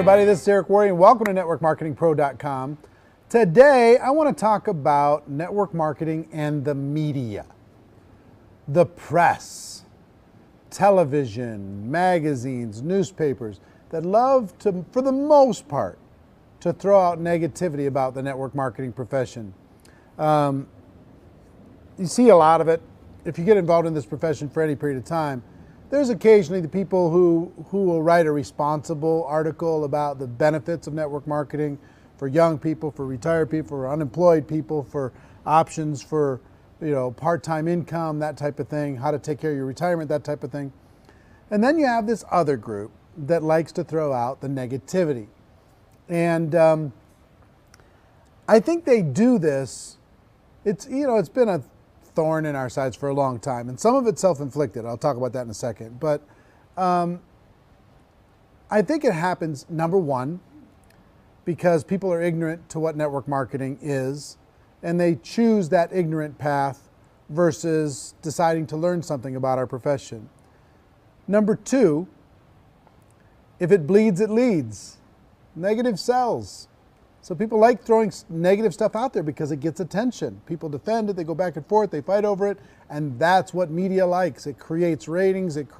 everybody, this is Worre, and welcome to networkmarketingpro.com. Today, I want to talk about network marketing and the media. The press, television, magazines, newspapers that love to, for the most part, to throw out negativity about the network marketing profession. You see a lot of it. If you get involved in this profession for any period of time, there's occasionally the people who will write a responsible article about the benefits of network marketing for young people, for retired people, for unemployed people, for options for part-time income, that type of thing, how to take care of your retirement, that type of thing. And then you have this other group that likes to throw out the negativity. And I think they do this. It's been a thorn in our sides for a long time, and some of it's self-inflicted. I'll talk about that in a second. But I think it happens, number one, because people are ignorant to what network marketing is, and they choose that ignorant path versus deciding to learn something about our profession. Number two, if it bleeds, it leads. Negative sells. So people like throwing negative stuff out there because it gets attention. People defend it, they go back and forth, they fight over it, and that's what media likes. It creates ratings, it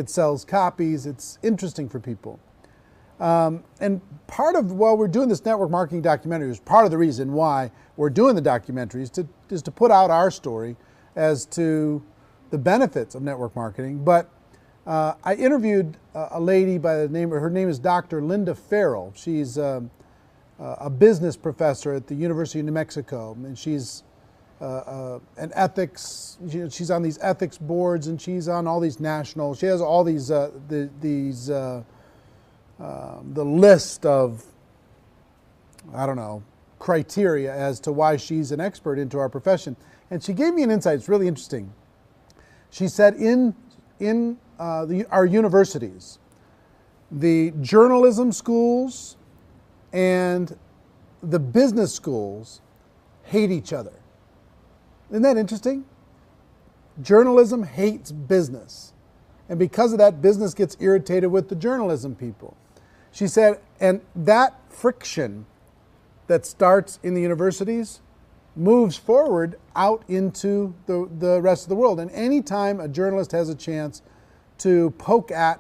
sells copies, it's interesting for people. And part of, while we're doing this network marketing documentary, is part of the reason why we're doing the documentary is to put out our story as to the benefits of network marketing. But I interviewed a lady by the name, her name is Dr. Linda Farrell. She's a business professor at the University of New Mexico, and she's an ethics. She's on these ethics boards, and she's on all these national. She has all these the list of criteria as to why she's an expert into our profession. And she gave me an insight. It's really interesting. She said in our universities, the journalism schools and the business schools hate each other. Isn't that interesting? Journalism hates business. And because of that, business gets irritated with the journalism people. She said, and that friction that starts in the universities moves forward out into the rest of the world. And anytime a journalist has a chance to poke at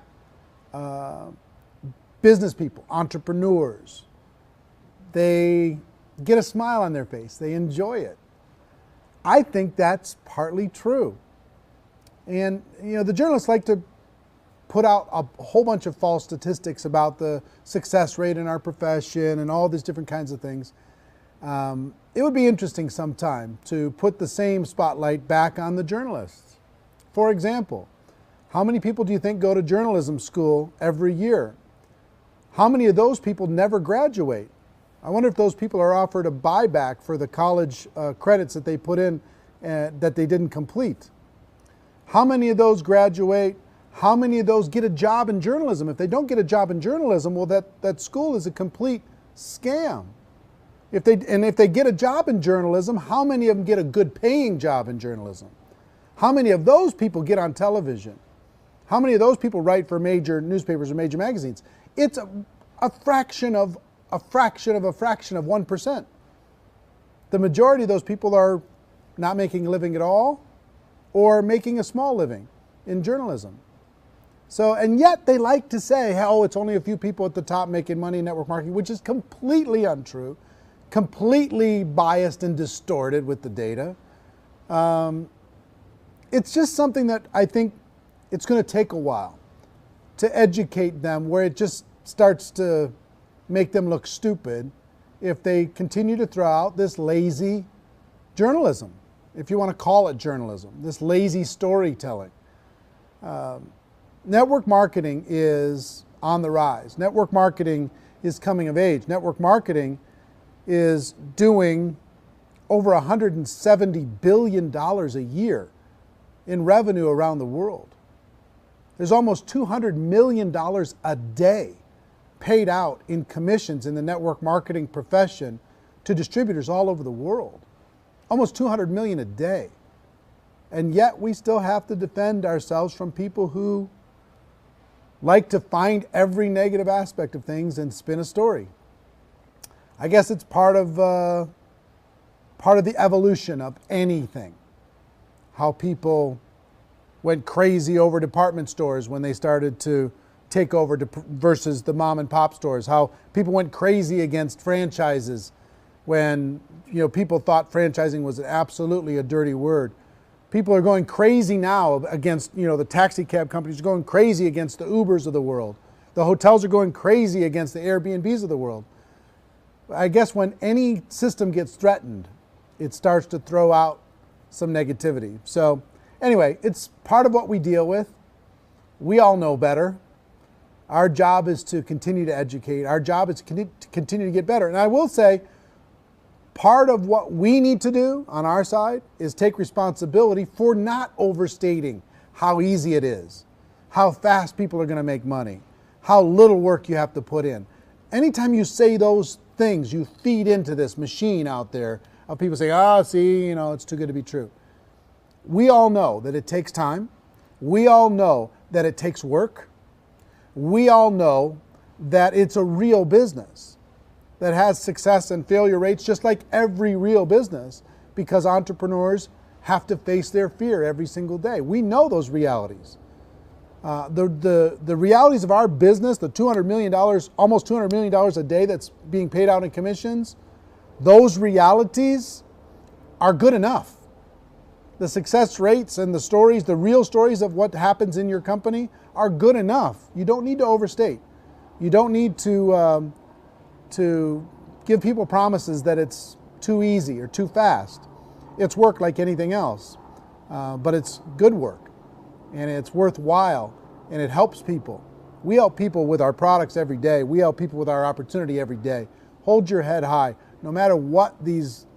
business people, entrepreneurs, they get a smile on their face. They enjoy it. I think that's partly true. And the journalists like to put out a whole bunch of false statistics about the success rate in our profession and all these different kinds of things. It would be interesting sometime to put the same spotlight back on the journalists. For example, how many people do you think go to journalism school every year? How many of those people never graduate? I wonder if those people are offered a buyback for the college credits that they put in that they didn't complete. How many of those graduate? How many of those get a job in journalism? If they don't get a job in journalism, well, that school is a complete scam. If they get a job in journalism, how many of them get a good paying job in journalism? How many of those people get on television? How many of those people write for major newspapers or major magazines? It's a fraction of 1%. The majority of those people are not making a living at all or making a small living in journalism. So, and yet they like to say, oh, it's only a few people at the top making money in network marketing, which is completely untrue, completely biased and distorted with the data. It's just something that I think it's going to take a while to educate them, where it just starts to make them look stupid if they continue to throw out this lazy journalism, if you want to call it journalism, this lazy storytelling. Network marketing is on the rise. Network marketing is coming of age. Network marketing is doing over $170 billion a year in revenue around the world. There's almost $200 million a day paid out in commissions in the network marketing profession to distributors all over the world. Almost $200 million a day. And yet we still have to defend ourselves from people who like to find every negative aspect of things and spin a story. I guess it's part of the evolution of anything. How people went crazy over department stores when they started to take over versus the mom and pop stores. How people went crazy against franchises when people thought franchising was absolutely a dirty word. People are going crazy now against the taxi cab companies are going crazy against the Ubers of the world. The hotels are going crazy against the Airbnbs of the world. I guess when any system gets threatened, it starts to throw out some negativity. So anyway, it's part of what we deal with. We all know better. Our job is to continue to educate. Our job is to continue to get better. And I will say, part of what we need to do on our side is take responsibility for not overstating how easy it is, how fast people are going to make money, how little work you have to put in. Anytime you say those things, you feed into this machine out there of people saying, see, it's too good to be true. We all know that it takes time. We all know that it takes work. We all know that it's a real business that has success and failure rates just like every real business, because entrepreneurs have to face their fear every single day. We know those realities. The realities of our business, the $200 million, almost $200 million a day that's being paid out in commissions, those realities are good enough. The success rates and the stories, the real stories of what happens in your company are good enough. You don't need to overstate. You don't need to give people promises that it's too easy or too fast. It's work like anything else, but it's good work and it's worthwhile and it helps people. We help people with our products every day. We help people with our opportunity every day. Hold your head high. No matter what these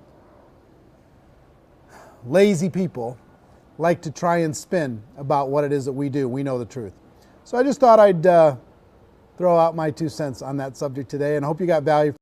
lazy people like to try and spin about what it is that we do, we know the truth. So I just thought I'd throw out my 2 cents on that subject today, and I hope you got value.